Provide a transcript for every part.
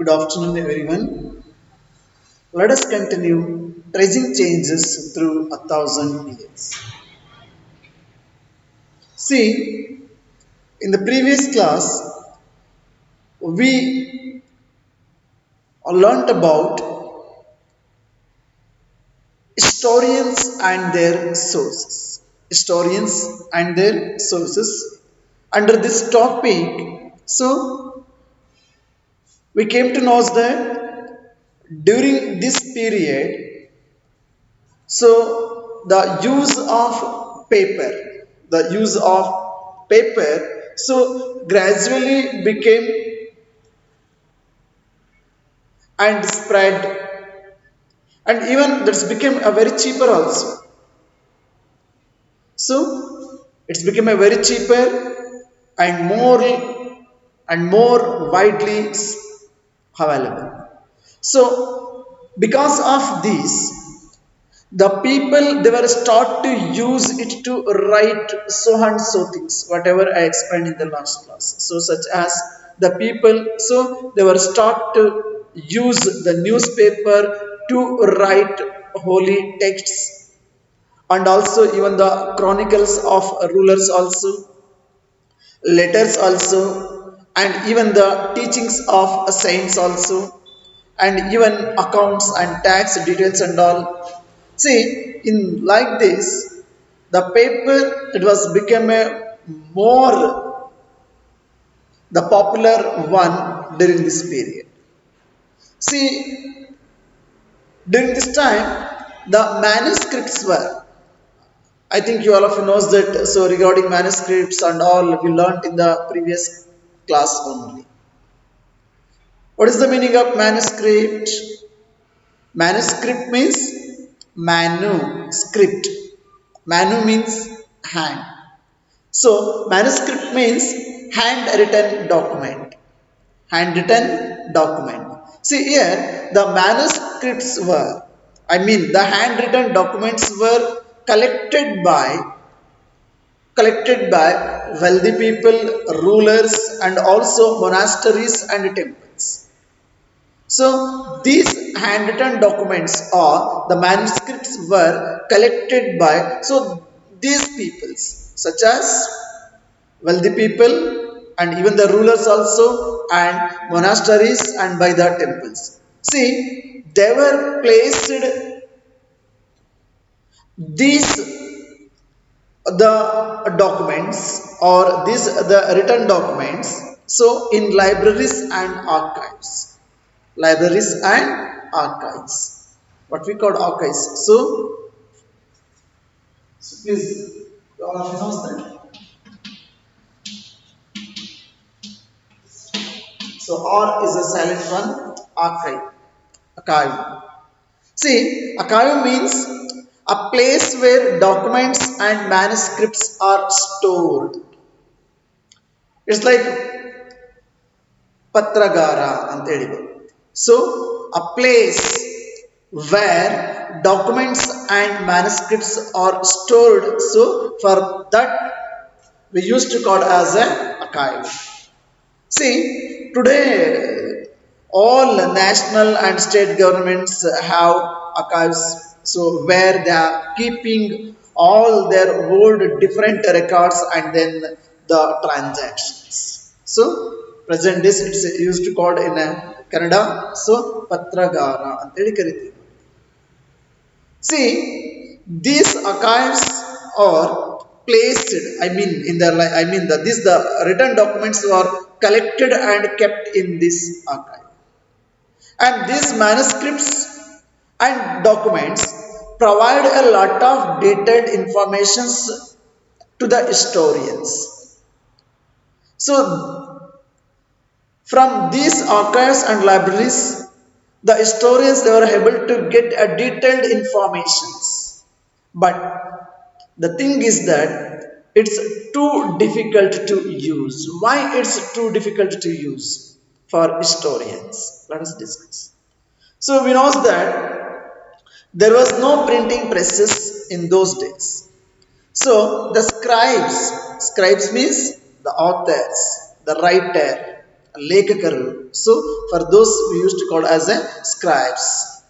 Good afternoon, everyone. Let us continue tracing changes through 1,000 years. See, in the previous class, we learnt about historians and their sources. Historians and their sources. Under this topic, so we came to know that during this period, so the use of paper, so gradually became and spread, and even that's became a very cheaper also. So it's become a very cheaper and more widely available. So because of this, the people they were start to use it to write so and so things, whatever I explained in the last class. So such as the people, so they were start to use the newspaper to write holy texts, and also even the chronicles of rulers also, letters also, and even the teachings of saints also, and even accounts and tax details and all. See, in like this, the paper it was become a more the popular one during this period. See, during this time, the manuscripts were. I think you all of you knows that. So regarding manuscripts and all, we learnt in the previous class only. What is the meaning of manuscript? Manuscript means manuscript. Manu means hand. So manuscript means handwritten document. Handwritten document. See here, the manuscripts were, the handwritten documents were collected by wealthy people, rulers, and also monasteries and temples. So these handwritten documents or the manuscripts were collected by so these peoples such as wealthy people and even the rulers also and monasteries and by the temples. See, they were placed these the documents or these the written documents so in libraries and archives, what we call archives. So please, all of you knows that. So R is a silent one. Archive. See, archive means a place where documents and manuscripts are stored. It's like patragara ಅಂತ ಹೇಳಿದ್ರು. So a place where documents and manuscripts are stored. So for that we used to call as an archive. See, today all national and state governments have archives, so where they are keeping all their old different records and then the transactions. So present this it's used to called in Canada. So patragara anteli ಕರಿತೀವಿ. See, these archives are placed. The written documents are collected and kept in this archive. And these manuscripts and documents provide a lot of detailed informations to the historians. So, from these archives and libraries, the historians they were able to get a detailed informations. But the thing is that it's too difficult to use. Why it's too difficult to use for historians? Let us discuss. So we know that there was no printing presses in those days. So the scribes means the authors, the writer, lekakaru. So for those we used to call as a scribes.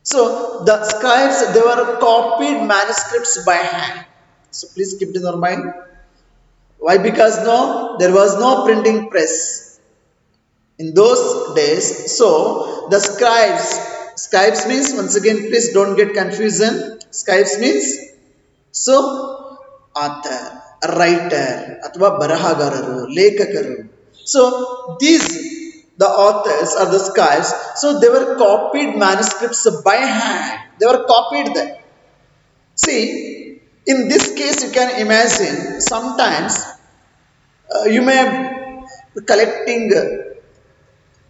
So the scribes they were copied manuscripts by hand. So please keep it in your mind. Why? Because no, there was no printing press in those days. So the scribes means, once again, please don't get confusion. Scribes means so author, writer, ಅಥವಾ ಬರಹಗಾರರು, ಲೇಖಕರು. So these the authors or the scribes. So they were copied manuscripts by hand. They were copied them. See, in this case, you can imagine sometimes you may collecting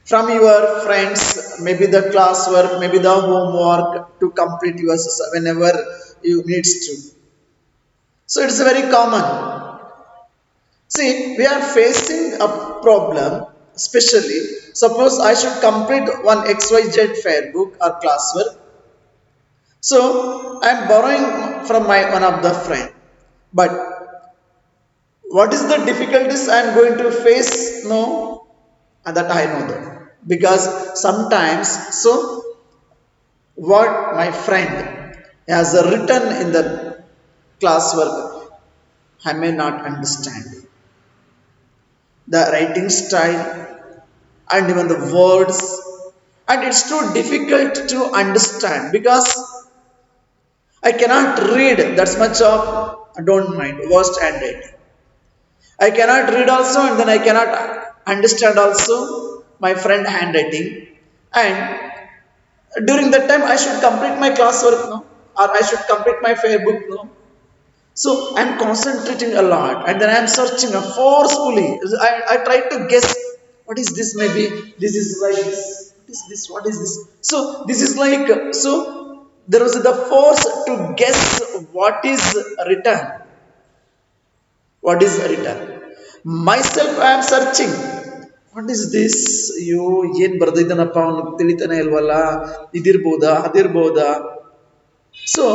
from your friends, maybe the classwork, maybe the homework to complete yours whenever you needs to. So it's very common. See, we are facing a problem, especially suppose I should complete one XYZ fair book or classwork. So I am borrowing from my one of the friend. But what is the difficulties I am going to face? No, and that I know that. Because sometimes, so what my friend has written in the classwork, I may not understand the writing style and even the words, and it's too difficult to understand because I cannot read that much of, I don't mind worst handwriting. I cannot read also, and then I cannot understand also my friend handwriting. And during that time I should complete my classwork, no, or I should complete my fair book, no. So I'm concentrating a lot, and then I'm searching forcefully. I try to guess what is this. Maybe this is like this. What is this? What is this? So this is like so. There was the force to guess what is written. What is written? Myself, I am searching. What is this? You yen ಬರ್ದಿದ್ದಾನಪ್ಪ ಅವನು ತಿಳಿತಾನೆ ಇಲ್ವಲ್ಲ ಇದಿರ್ಬೋದಾ ಅದಿರ್ಬೋದಾ. So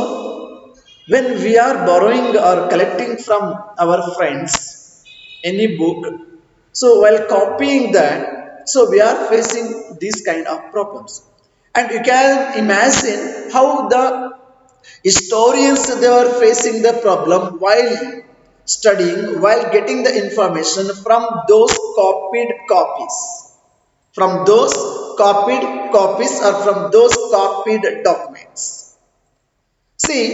when we are borrowing or collecting from our friends any book, so while copying that, so we are facing these kind of problems. And you can imagine how the historians they were facing the problem while studying, while getting the information from those copied copies, from those copied copies or from those copied documents. See,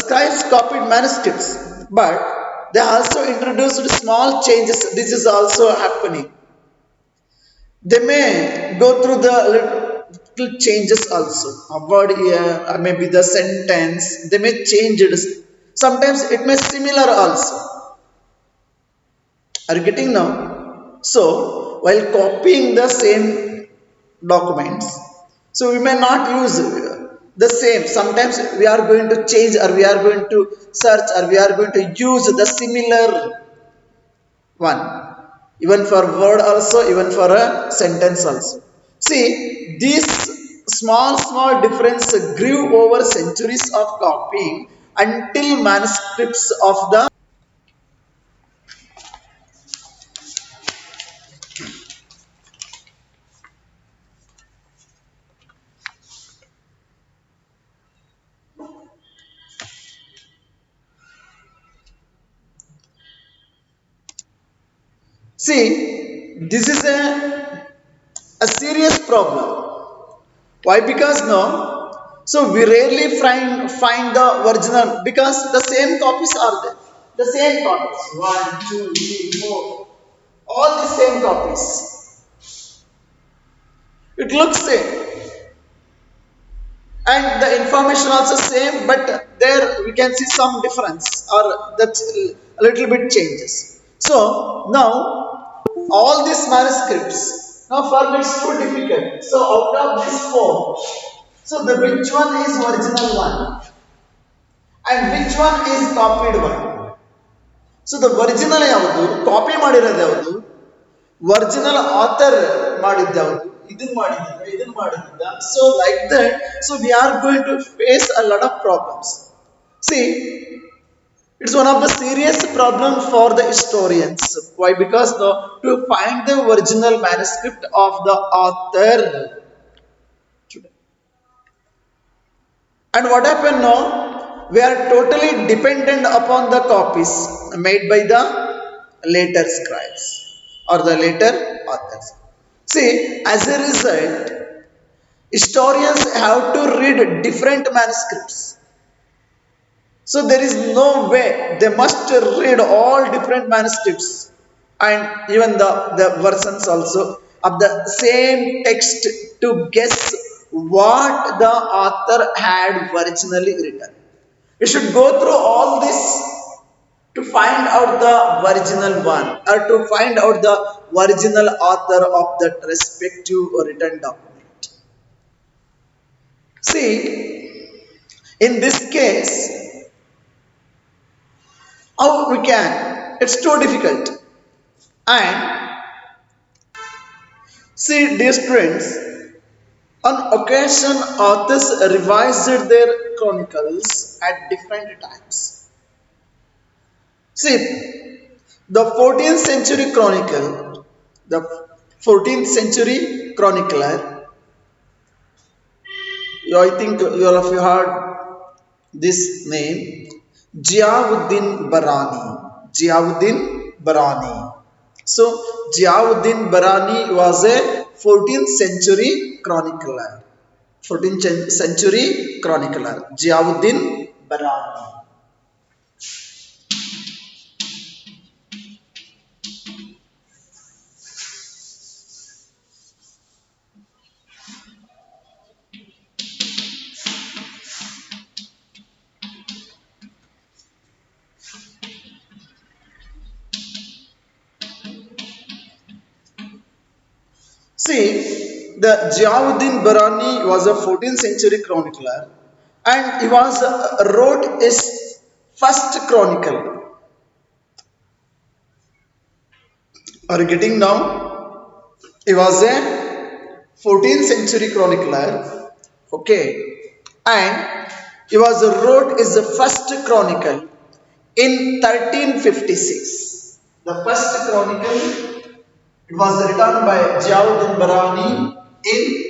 scribes copied manuscripts, but they also introduced small changes. This is also happening. They may go through the little changes also. A word here, or maybe the sentence, they may change it. Sometimes it may similar also. Are you getting now? So, while copying the same documents, so we may not use the same. Sometimes we are going to change, or we are going to search, or we are going to use the similar one, even for word also, even for a sentence also. See, these small difference grew over centuries of copying until manuscripts of the. See, this is a serious problem. Why? Because no, so we rarely find the original because the same copies are there. The same copies. One, two, three, four. All the same copies. It looks same. And the information also same, but there we can see some difference or that's a little bit changes. So now all these manuscripts, now for me it's too difficult. So out of these four, so the which one is original one and which one is copied one? So the original ಯಾವುದು, copy ಮಾಡಿರೋದು ಯಾವುದು, original author ಮಾಡಿದ್ದು ಯಾವುದು, ಇದನ್ನ ಮಾಡಿದ್ದ. So like that, so we are going to face a lot of problems. See, It's one of the serious problem for the historians. Why? Because to find the original manuscript of the author. And what happened now? We are totally dependent upon the copies made by the later scribes or the later authors. See, as a result, historians have to read different manuscripts. So there is no way they must read all different manuscripts and even the versions also of the same text to guess what the author had originally written. You should go through all this to find out the original one or to find out the original author of that respective written document. See, in this case, how we can? It's too difficult. And see, dear students, on occasion authors revised their chronicles at different times. See, the 14th century chronicle, the 14th century chronicler, I think you all of you heard this name, Ziauddin Barani. Ziauddin Barani. So, Ziauddin Barani was a 14th century chronicler. 14th century chronicler, Ziauddin Barani. See, the Ziauddin Barani was a 14th century chronicler and he was wrote his first chronicle. Are you getting now? He was a 14th century chronicler, okay, and he was wrote his first chronicle in 1356. The first chronicle it was written by Ziauddin Barani in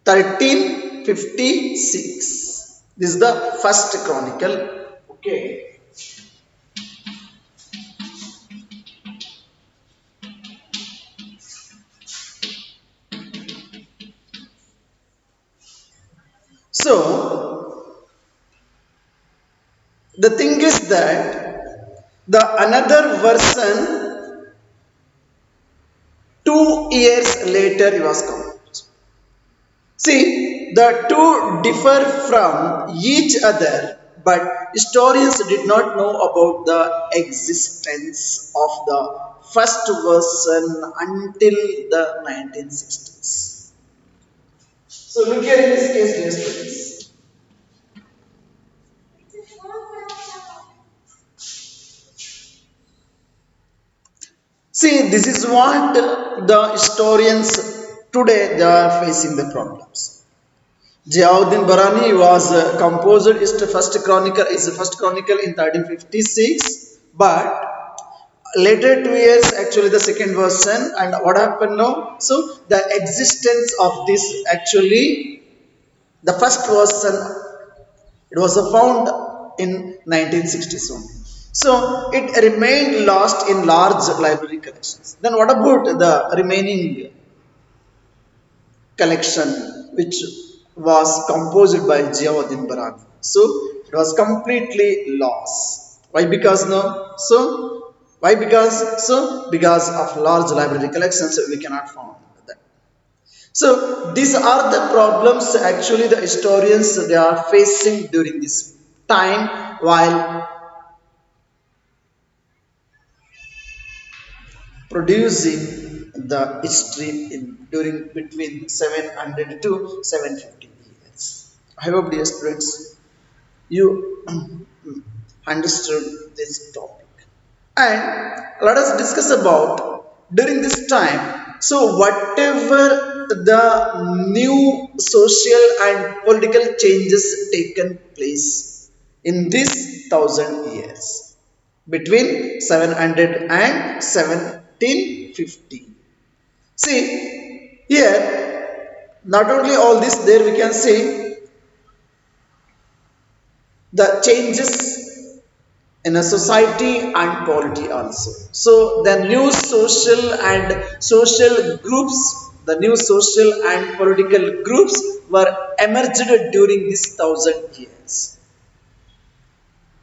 1356. This is the first chronicle. Okay. So the thing is that the another version 2 years later it was composed. See, the two differ from each other, but historians did not know about the existence of the first version until the 1960s. So look here in this case, dear students. See, this is what the historians today they are facing the problems. Ziauddin Barani was composed his first chronicle in 1356, but later 2 years actually the second version and what happened now? So the existence of this actually the first version it was found in 1960s only. So it remained lost in large library collections. Then what about the remaining collection which was composed by Ziauddin Barani? So it was completely lost. Why? Because no. So why? Because of large library collections we cannot find that. So these are the problems actually the historians they are facing during this time while producing the history in during between 700 to 750 years. I hope dear students you understood this topic. And let us discuss about during this time. So whatever the new social and political changes taken place in this 1,000 years between 700 and 1750. See, here not only all this, there we can see the changes in a society and polity also. So the new social groups, the new social and political groups were emerged during this 1,000 years.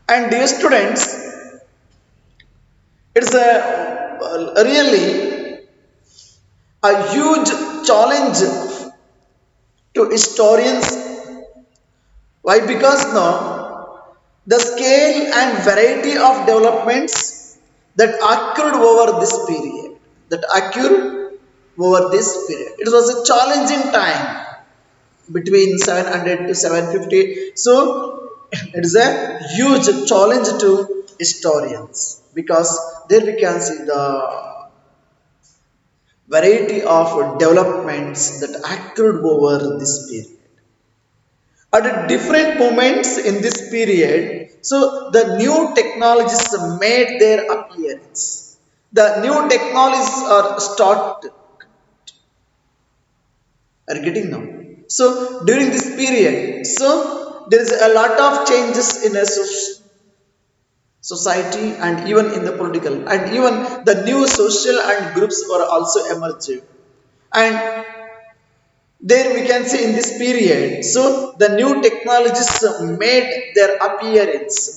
And dear students, it's a really a huge challenge to historians. Why? Because now the scale and variety of developments that occurred over this period, that occurred over this period, it was a challenging time between 700 to 750. So it is a huge challenge to historians because there we can see the variety of developments that occurred over this period at different moments in this period. So the new technologies made their appearance. The new technologies are getting now. So during this period, so there is a lot of changes in a society and even in the political, and even the new social and groups were also emerging. And there we can see in this period, so the new technologies made their appearance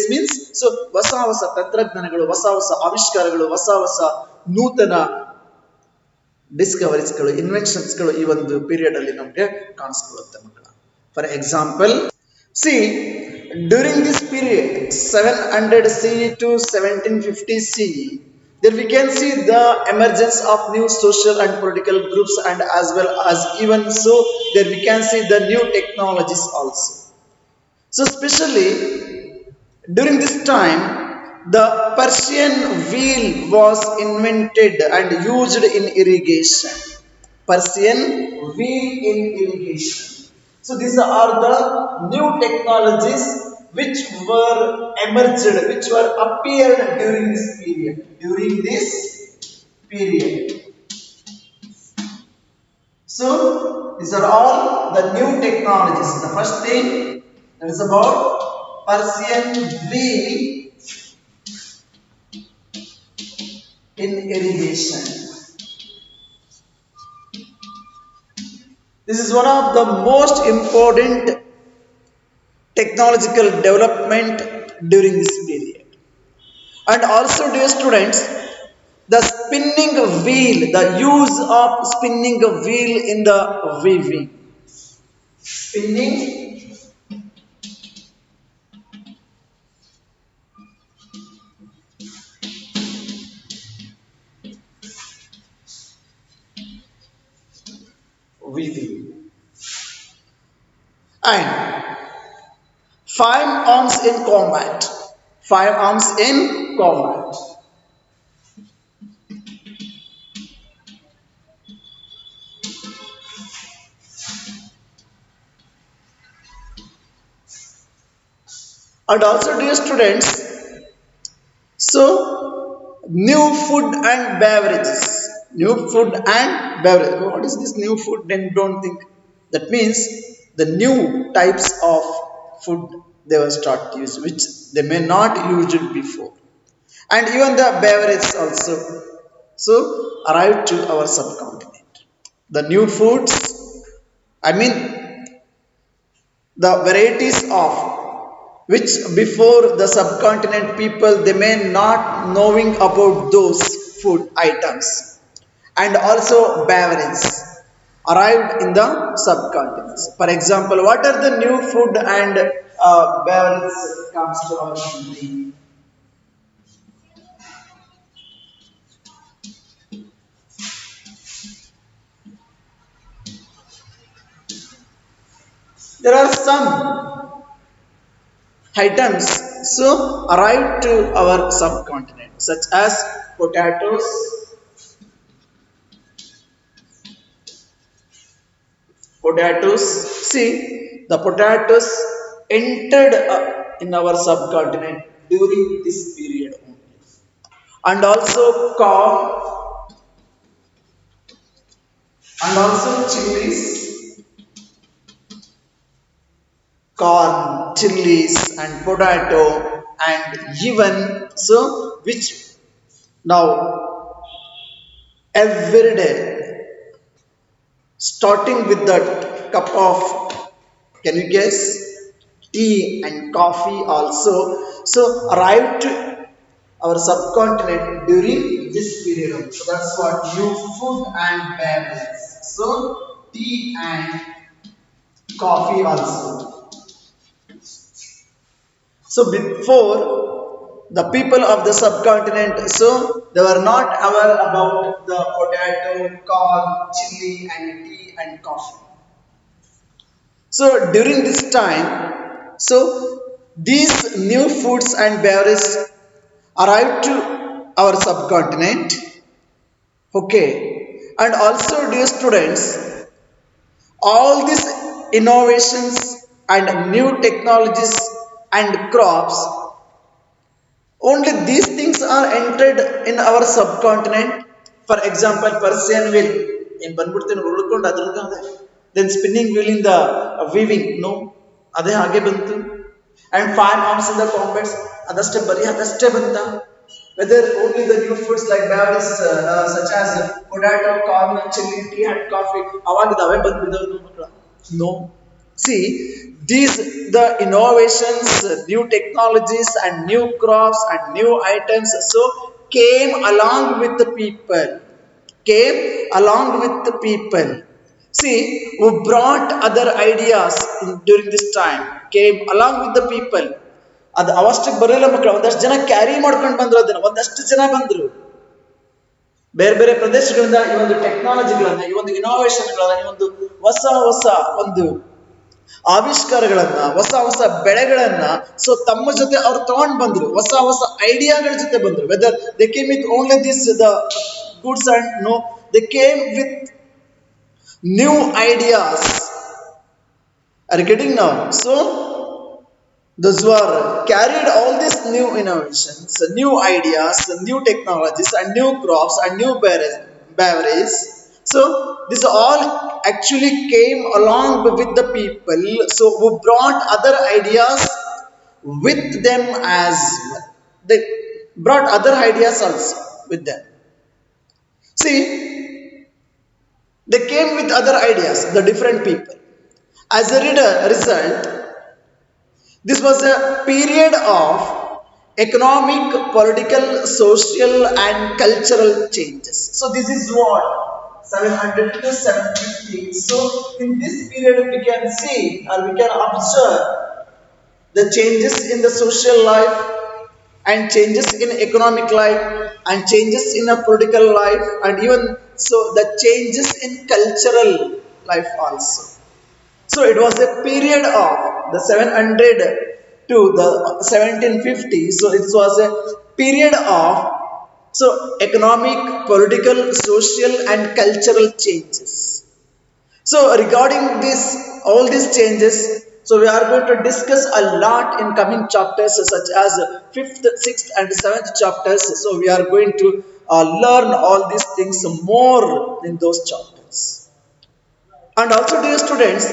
means, so ಹೊಸ ತಂತ್ರಜ್ಞಾನಗಳು, ಹೊಸ ಆವಿಷ್ಕಾರಗಳು, ಹೊಸ ನೂತನ ಡಿಸ್ಕವರೀಸ್ಗಳು, ಇನ್ವೆನ್ಷನ್ಸ್ಗಳು ಈ ಒಂದು period ಅಲ್ಲಿ ನಮಗೆ ಕಾಣಿಸ್ಕೊಳ್ಳುತ್ತೆ ಮಕ್ಕಳ. For example, see, during this period 700 CE to 1750 CE, there we can see the emergence of new social and political groups, and as well as even so there we can see the new technologies also. So especially during this time, the Persian wheel was invented and used in irrigation. Persian wheel in irrigation. So these are the new technologies which were emerged, which were appeared during this period. During this period. So these are all the new technologies. The first thing that is about Persian wheel in irrigation. This is one of the most important technological development during this period. And also, dear students, the spinning wheel, the use of spinning wheel in the weaving. Spinning weaving. And firearms in combat. Firearms in combat. And also, dear students, so new food and beverages. New food and beverage. What is this new food? Then don't think. That means the new types of food they will start use, which they may not use it before. And even the beverages also. So arrived to our subcontinent. The new foods, I mean the varieties of which before the subcontinent people they may not knowing about those food items, and also beverages arrived in the subcontinents. For example, what are the new food and beverages comes to our country? There are some items so arrived to our subcontinent, such as potatoes, Potatoes. See, the potatoes entered in our subcontinent during this period only. And also corn, and also chilies, corn, chilies, and potato, and even so, which now every day, starting with that cup of, can you guess, tea and coffee also, so arrived to our subcontinent during this period. So that's what new food and beverages. So tea and coffee also. So before the people of the subcontinent, so they were not aware about the potato, corn, chili, and tea and coffee. So during this time, so these new foods and beverages arrived to our subcontinent. Okay, and also dear students, all these innovations and new technologies and crops, only these things are entered in our subcontinent. For example, Persian wheel in ಬಂದ್ಬಿಡ್ತೇನೆ ಉಳ್ಕೊಂಡು ಅದ್ರದ್ದು ಅದೇ then spinning wheel in the weaving, no, ಅದೇ ಹಾಗೆ ಬಂತು. And firearms in the combats, ಅದಷ್ಟೇ ಬರೀ ಅದಷ್ಟೇ ಬಂತ. Whether only the new foods like beverages such as potato, corn, chili, tea and coffee, ಅವಾಗಿದ್ದಾವೆ ಬಂದ್ಬಿದ್ದವು ಮಕ್ಕಳ. No. See, these the innovations, new technologies, and new crops and new items so came along with the people. Came along with the people. See, who brought other ideas during this time, came along with the people. ಅದು ಅವಷ್ಟಕ್ಕೆ ಬರಲಿಲ್ಲ ಮಕ್ಕಳು, ಒಂದಷ್ಟು ಜನ carry ಮಾಡ್ಕೊಂಡು ಬಂದ್ರು, ಅದನ್ನ ಒಂದಷ್ಟು ಜನ ಬಂದ್ರು ಬೇರೆ ಬೇರೆ ಪ್ರದೇಶಗಳಿಂದ ಈ ಒಂದು ಟೆಕ್ನಾಲಜಿಗಳನ್ನ, ಈ ಒಂದು ಇನೋವೇಷನ್ಗಳನ್ನ, ಈ ಒಂದು ಹೊಸ ಹೊಸ ಒಂದು ಆವಿಷ್ಕಾರಗಳನ್ನ, ಹೊಸ ಹೊಸ ಬೆಳೆಗಳನ್ನ ಸೊ ತಮ್ಮ ಜೊತೆ ಅವ್ರು ತಗೊಂಡ್ ಬಂದ್ರು, ಹೊಸ ಹೊಸ ಐಡಿಯಾಗಳ ಜೊತೆ ಬಂದ್ರು. Whether they came with only this the goods and no, they came with new ideas. Are you getting now? So those who are carried all these new innovations, new ideas, new technologies, and new crops and new beverages. So this all actually came along with the people. So who brought other ideas with them as well. They brought other ideas also with them. See, they came with other ideas, the different people. As a result, this was a period of economic, political, social, and cultural changes. So this is what 700 to 750. So in this period, we can see or we can observe the changes in the social life and changes in economic life and changes in a political life and even so the changes in cultural life also. So it was a period of the 700 to the 1750. So it was a period of so economic, political, social and cultural changes. So regarding this, all these changes, so we are going to discuss a lot in coming chapters such as 5th, 6th and 7th chapters. So we are going to learn all these things more in those chapters. And also dear students,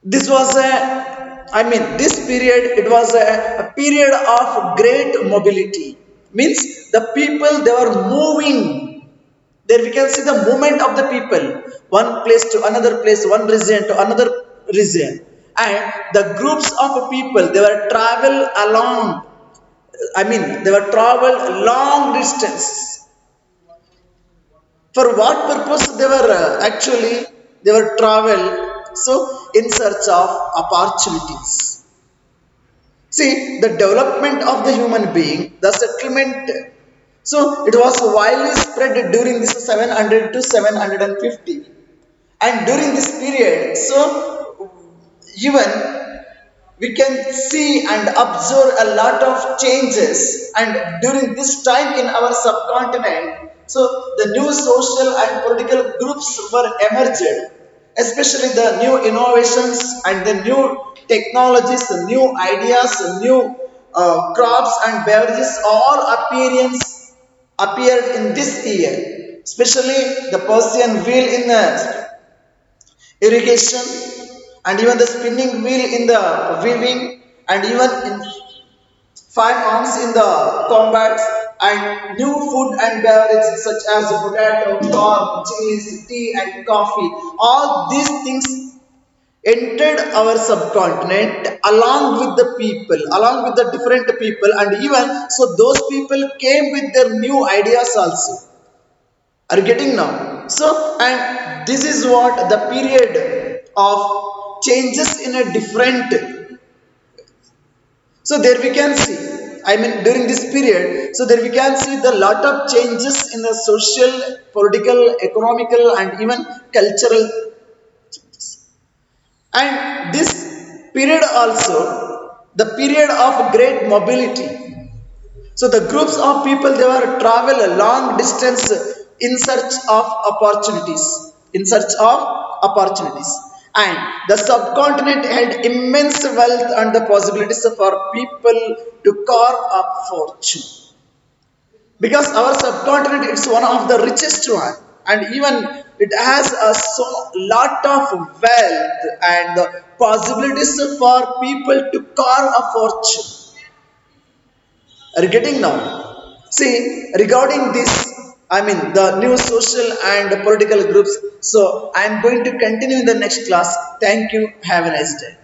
this was this period, it was a period of great mobility. Means the people, they were moving. There we can see the movement of the people, one place to another place, one region to another region. And the groups of people, they were travel along, they were travel long distance. For what purpose they were they were travel, so in search of opportunities. See, the development of the human being, the settlement, so it was widely spread during this 700 to 750. And during this period, so even we can see and observe a lot of changes. And during this time in our subcontinent, so the new social and political groups were emerged. especially the new innovations and the new technologies, the new ideas, the new crops and beverages all appeared in this year, especially the Persian wheel in the irrigation, and even the spinning wheel in the weaving, and even in firearms in the combat, and new food and beverages such as potato, corn, chilies, tea, and coffee. All these things entered our subcontinent along with the people, along with the different people, and even so, those people came with their new ideas also. Are you getting now? So, and this is what the period of changes in a different. So there we can see, I mean during this period, so there we can see the lot of changes in the social, political, economical, and even cultural. And this period also, the period of great mobility. So the groups of people they were travel a long distance in search of opportunities, in search of opportunities. And the subcontinent had immense wealth and the possibilities for people to carve up fortune, because our subcontinent is one of the richest one, and even it has a so lot of wealth and the possibilities for people to carve a fortune. Are you getting now? See, regarding this, I mean the new social and political groups, so I am going to continue in the next class. Thank you, have a nice day.